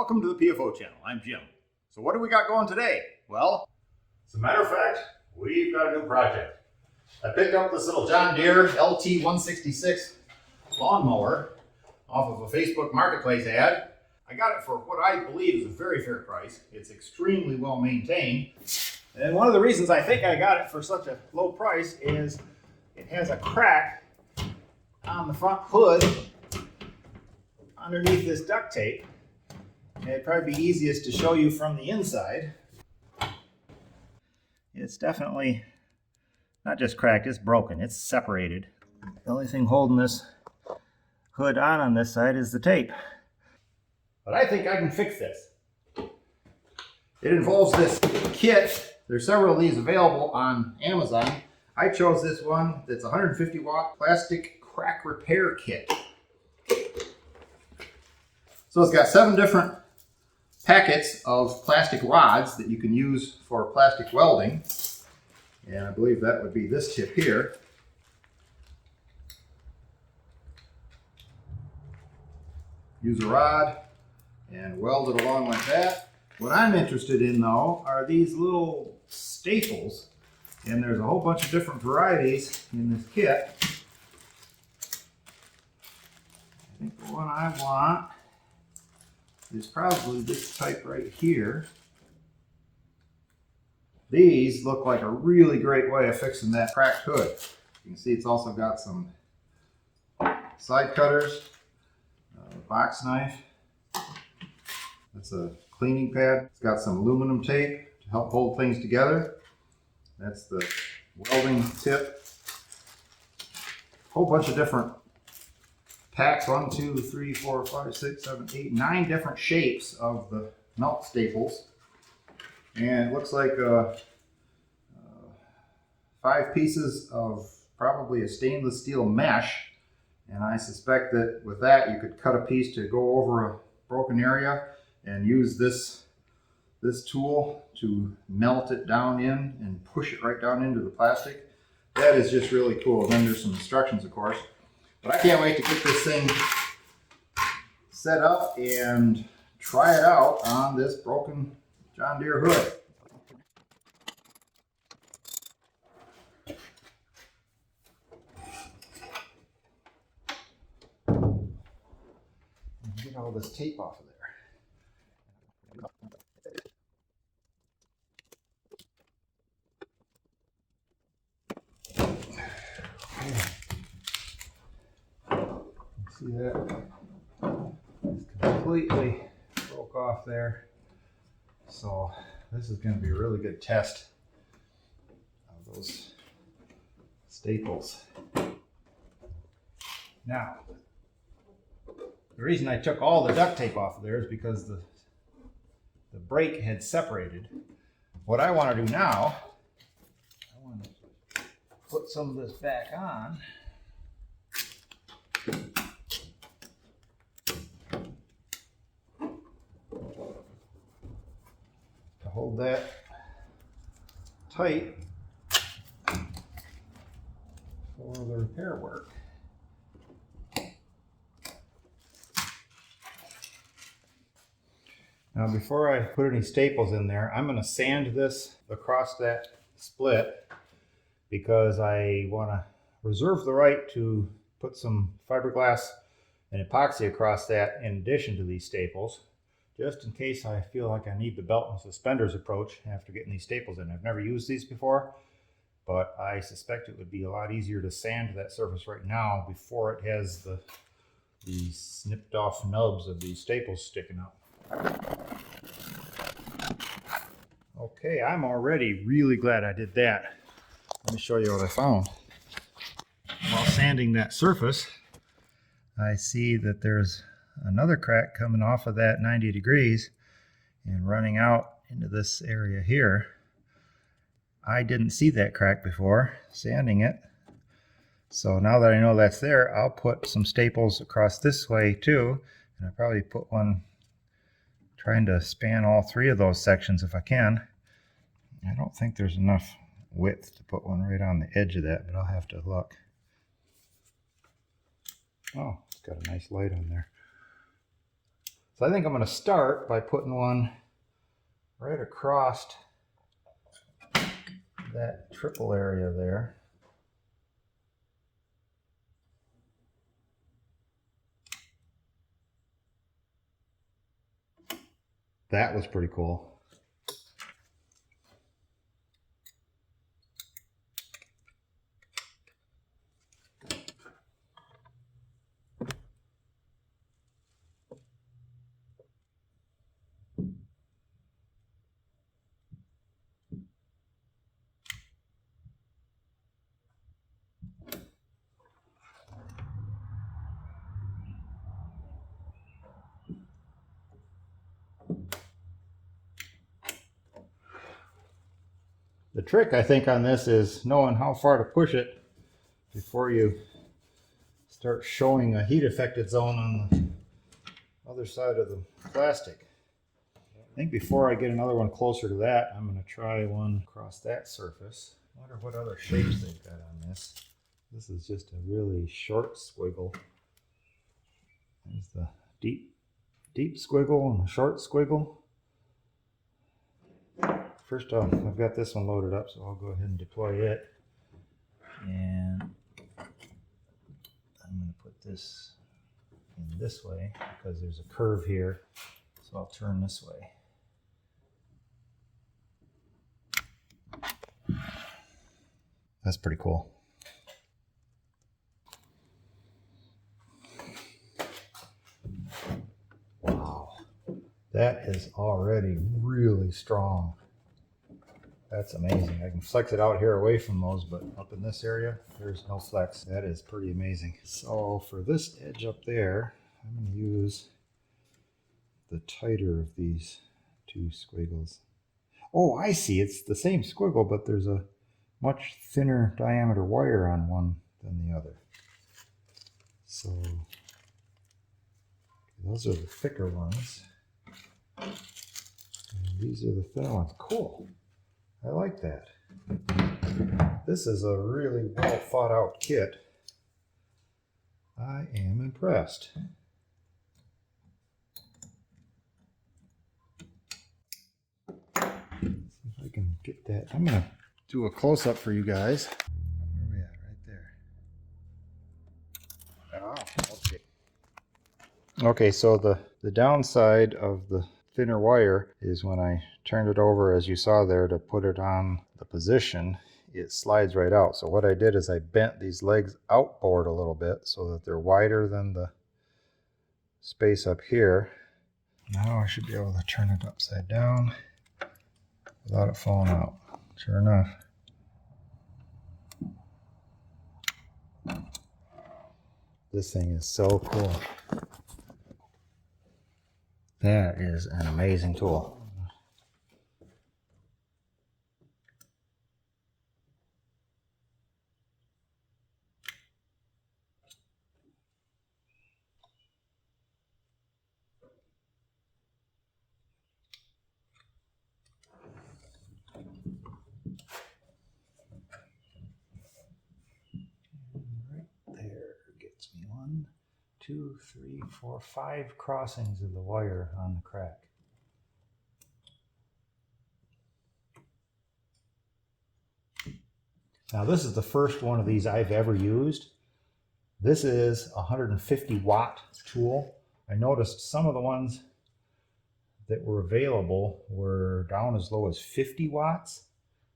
Welcome to the PFO channel. I'm Jim. So what do we got going today? Well, as a matter of fact, we've got a new project. I picked up this little John Deere LT166 lawnmower off of a Facebook Marketplace ad. I got it for what I believe is a very fair price. It's extremely well maintained. And one of the reasons I think I got it for such a low price is it has a crack on the front hood underneath this duct tape. And it'd probably be easiest to show you from the inside. It's definitely not just cracked, it's broken, it's separated. The only thing holding this hood on this side is the tape. But I think I can fix this. It involves this kit. There's several of these available on Amazon. I chose this one that's 150 watt plastic crack repair kit. So it's got 7 different packets of plastic rods that you can use for plastic welding. And I believe that would be this tip here. Use a rod and weld it along like that. What I'm interested in though are these little staples. And there's a whole bunch of different varieties in this kit. I think the one I want is probably this type right here. These look like a really great way of fixing that cracked hood. You can see it's also got some side cutters, a box knife. That's a cleaning pad. It's got some aluminum tape to help hold things together. That's the welding tip. A whole bunch of different packs, 1, 2, 3, 4, 5, 6, 7, 8, 9 different shapes of the melt staples. And it looks like 5 pieces of probably a stainless steel mesh. And I suspect that with that you could cut a piece to go over a broken area and use this tool to melt it down in and push it right down into the plastic. That is just really cool. And then there's some instructions, of course. But I can't wait to get this thing set up and try it out on this broken John Deere hood. Get all this tape off of there. See that? It's completely broke off there. So this is going to be a really good test of those staples. Now, the reason I took all the duct tape off of there is because the brake had separated. What I want to do now, I want to put some of this back on. To hold that tight for the repair work. Now before I put any staples in there, I'm going to sand this across that split because I want to reserve the right to put some fiberglass and epoxy across that in addition to these staples, just in case I feel like I need the belt and suspenders approach after getting these staples in. I've never used these before, but I suspect it would be a lot easier to sand that surface right now before it has the snipped off nubs of these staples sticking up. Okay, I'm already really glad I did that. Let me show you what I found. While sanding that surface, I see that there's another crack coming off of that 90 degrees and running out into this area here. I didn't see that crack before sanding it. So now that I know that's there, I'll put some staples across this way too. And I'll probably put one trying to span all 3 of those sections if I can. I don't think there's enough width to put one right on the edge of that, but I'll have to look. Oh, it's got a nice light on there. So I think I'm going to start by putting one right across that triple area there. That was pretty cool. The trick, I think, on this is knowing how far to push it before you start showing a heat affected zone on the other side of the plastic. I think before I get another one closer to that, I'm going to try one across that surface. I wonder what other shapes they've got on this. This is just a really short squiggle. There's the deep squiggle and the short squiggle. First off, I've got this one loaded up, so I'll go ahead and deploy it. And I'm going to put this in this way because there's a curve here. So I'll turn this way. That's pretty cool. Wow. That is already really strong. That's amazing. I can flex it out here away from those, but up in this area, there's no flex. That is pretty amazing. So for this edge up there, I'm going to use the tighter of these two squiggles. Oh, I see. It's the same squiggle, but there's a much thinner diameter wire on one than the other. So those are the thicker ones. And these are the thinner ones. Cool. I like that. This is a really well thought out kit. I am impressed. See if I can get that. I'm going to do a close up for you guys. Where are we at? Right there. Oh, okay. Okay, so the downside of the thinner wire is when I turned it over, as you saw there, to put it on the position, it slides right out. So what I did is I bent these legs outboard a little bit so that they're wider than the space up here. Now I should be able to turn it upside down without it falling out. Sure enough. This thing is so cool. That is an amazing tool. Right there gets me 1, 2, 3, 4, 5 crossings of the wire on the crack. Now this is the first one of these I've ever used. This is a 150 watt tool. I noticed some of the ones that were available were down as low as 50 watts.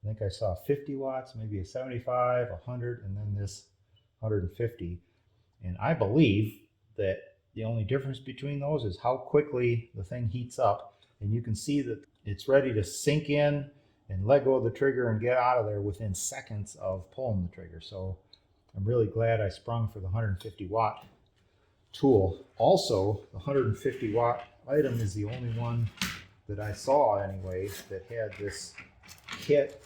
I think I saw 50 watts, maybe a 75, 100, and then this 150. And I believe that the only difference between those is how quickly the thing heats up. And you can see that it's ready to sink in and let go of the trigger and get out of there within seconds of pulling the trigger. So I'm really glad I sprung for the 150 watt tool. Also, the 150 watt item is the only one that I saw anyway that had this kit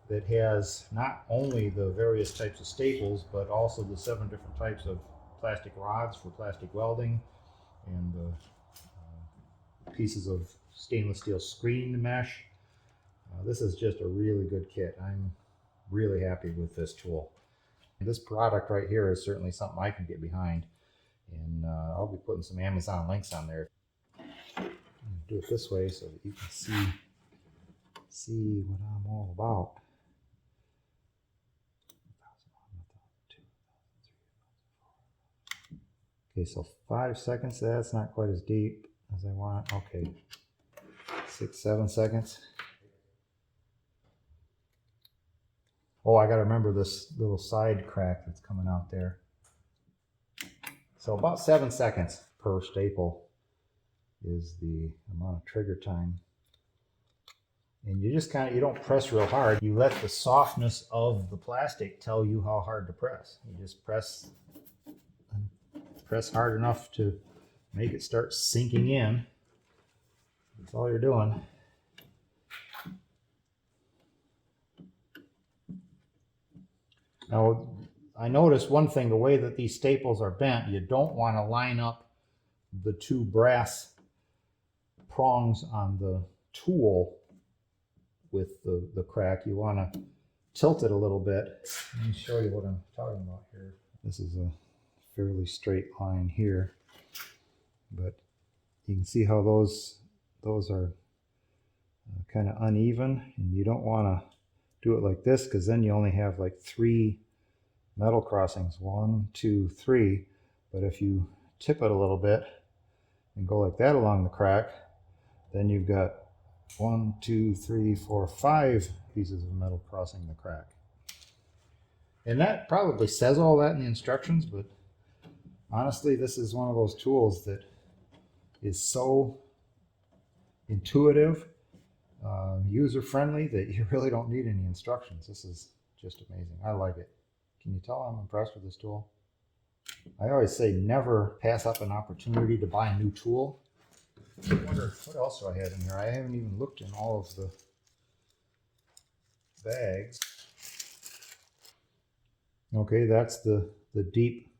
that has not only the various types of staples, but also the 7 different types of plastic rods for plastic welding, and the pieces of stainless steel screen mesh. This is just a really good kit. I'm really happy with this tool. This product right here is certainly something I can get behind, and I'll be putting some Amazon links on there. do it this way so that you can see what I'm all about. Okay, so 5 seconds. That's not quite as deep as I want. Okay, 6, 7 seconds. Oh, I got to remember this little side crack that's coming out there. So about 7 seconds per staple is the amount of trigger time. And you just you don't press real hard. You let the softness of the plastic tell you how hard to press. You just press hard enough to make it start sinking in. That's all you're doing. Now, I noticed one thing, the way that these staples are bent, you don't want to line up the two brass prongs on the tool with the crack. You want to tilt it a little bit. Let me show you what I'm talking about here. This is a fairly straight line here, but you can see how those are kind of uneven, and you don't want to do it like this, because then you only have like 3 metal crossings, 1, 2, 3. But if you tip it a little bit and go like that along the crack, then you've got 1, 2, 3, 4, 5 pieces of metal crossing the crack. And that probably says all that in the instructions, but honestly, this is one of those tools that is so intuitive, user-friendly, that you really don't need any instructions. This is just amazing. I like it. Can you tell I'm impressed with this tool? I always say never pass up an opportunity to buy a new tool. I wonder what else do I have in here. I haven't even looked in all of the bags. Okay, that's the deep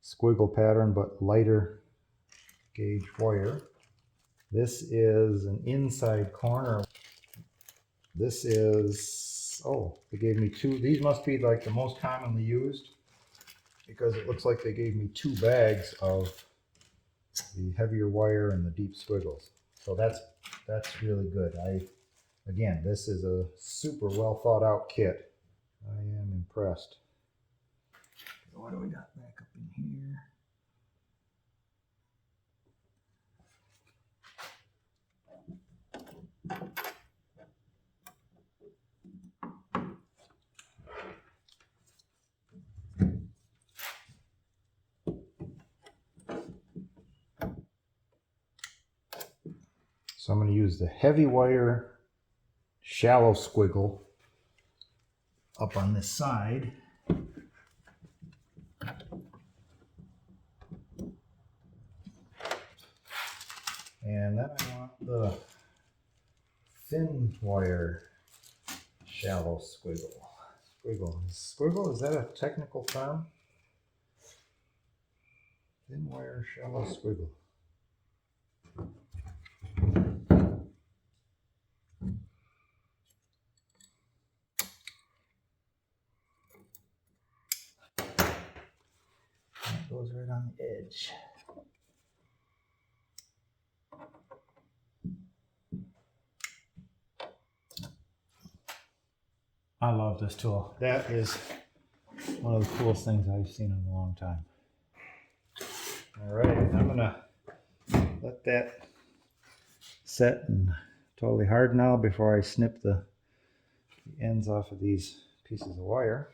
squiggle pattern, but lighter gauge wire. This is an inside corner. This is, oh, they gave me 2. These must be like the most commonly used, because it looks like they gave me 2 bags of the heavier wire and the deep squiggles. So that's really good. Again, this is a super well thought out kit. I am impressed. What do we got back up in here? So I'm going to use the heavy wire shallow squiggle up on this side. And then I want the thin wire shallow squiggle. Squiggle, is that a technical term? Thin wire shallow squiggle. That goes right on the edge. I love this tool. That is one of the coolest things I've seen in a long time. All right, I'm gonna let that set and totally hard now before I snip the ends off of these pieces of wire.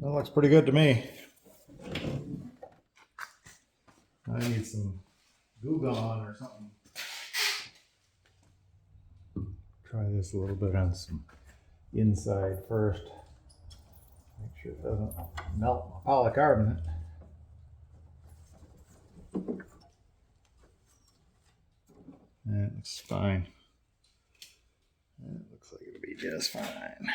That looks pretty good to me. I need some glue gun or something. Try this a little bit on some inside first. Make sure it doesn't melt my polycarbonate. That looks fine. That looks like it'll be just fine.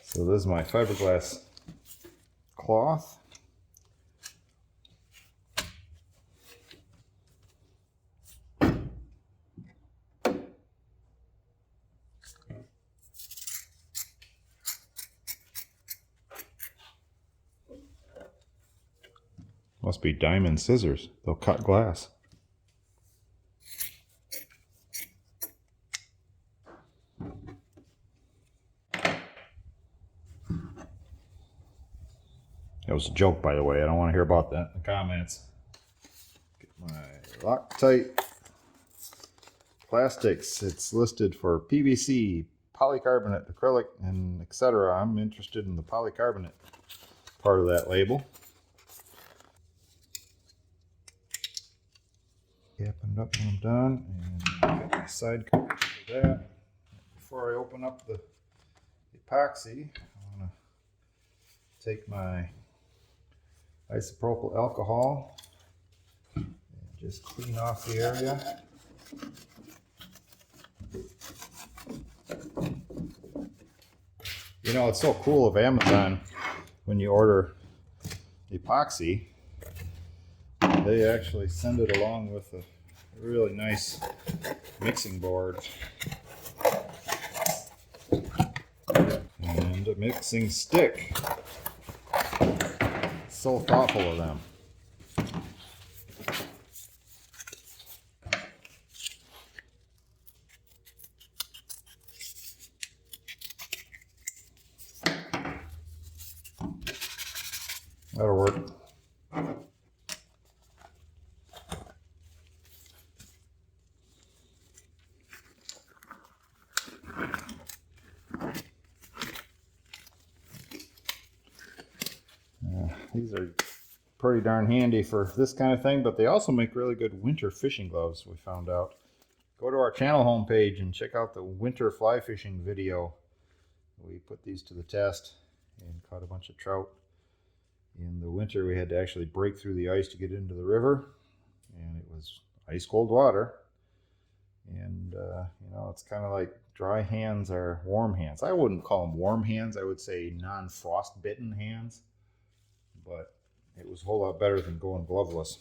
So this is my fiberglass cloth. Must be diamond scissors. They'll cut glass. That was a joke, by the way. I don't want to hear about that in the comments. Get my Loctite plastics. It's listed for PVC, polycarbonate, acrylic, and etc. I'm interested in the polycarbonate part of that label. Cap it up when I'm done, and get my side cover for that. Before I open up the epoxy, I want to take my isopropyl alcohol and just clean off the area. You know, it's so cool of Amazon when you order epoxy, they actually send it along with a really nice mixing board and a mixing stick. So thoughtful of them. That'll work. These are pretty darn handy for this kind of thing, but they also make really good winter fishing gloves, we found out. Go to our channel homepage and check out the winter fly fishing video. We put these to the test and caught a bunch of trout. In the winter, we had to actually break through the ice to get into the river, and it was ice cold water. And you know, it's kind of like dry hands are warm hands. I wouldn't call them warm hands. I would say non-frost bitten hands. But it was a whole lot better than going gloveless.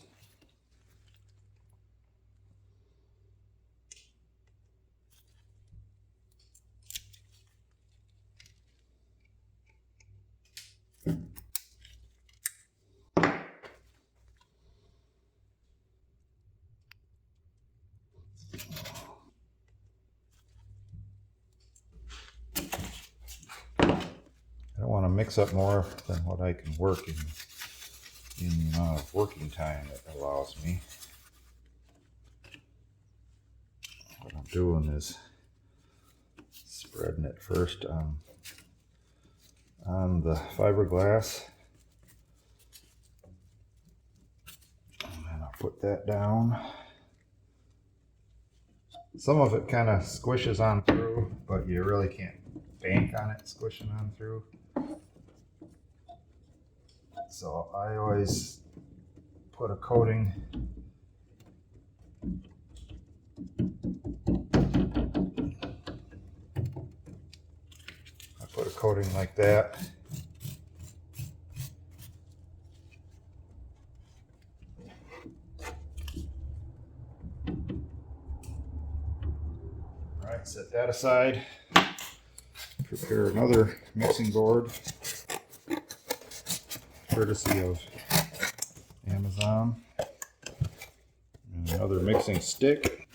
I don't want to mix up more than what I can work in the amount of working time it allows me. What I'm doing is spreading it first on the fiberglass, and then I'll put that down. Some of it kind of squishes on through, but you really can't bank on it squishing on through. So I always put a coating like that. All right, set that aside. Prepare another mixing board. courtesy of Amazon. And another mixing stick.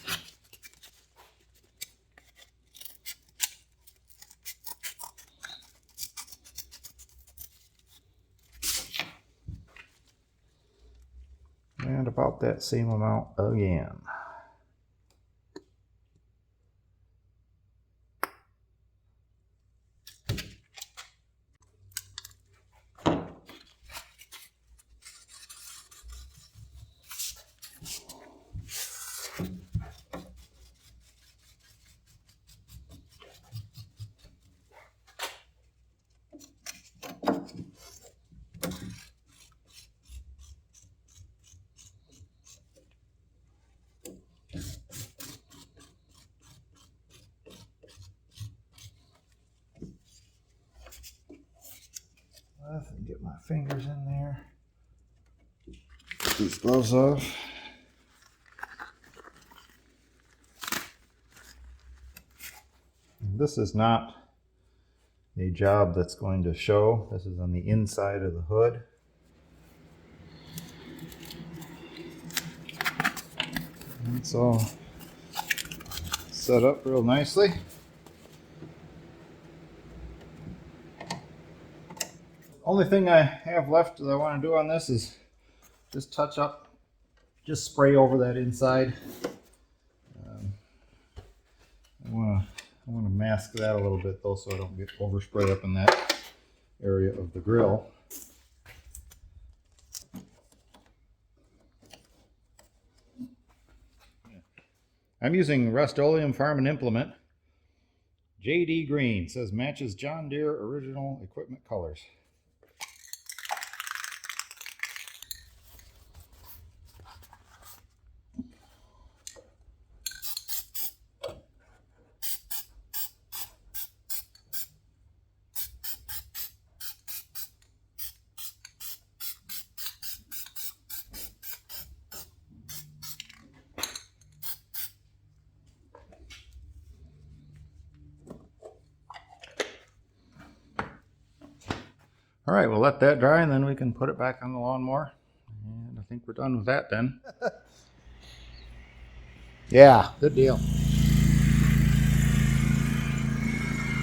And about that same amount again. And get my fingers in there. Get these gloves off. This is not a job that's going to show. This is on the inside of the hood. And it's all set up real nicely. Only thing I have left that I want to do on this is just touch up, just spray over that inside. I want to mask that a little bit though, so I don't get overspray up in that area of the grill. I'm using Rust-Oleum Farm and Implement. JD Green says matches John Deere original equipment colors. All right, we'll let that dry and then we can put it back on the lawnmower. And I think we're done with that then. Yeah, good deal.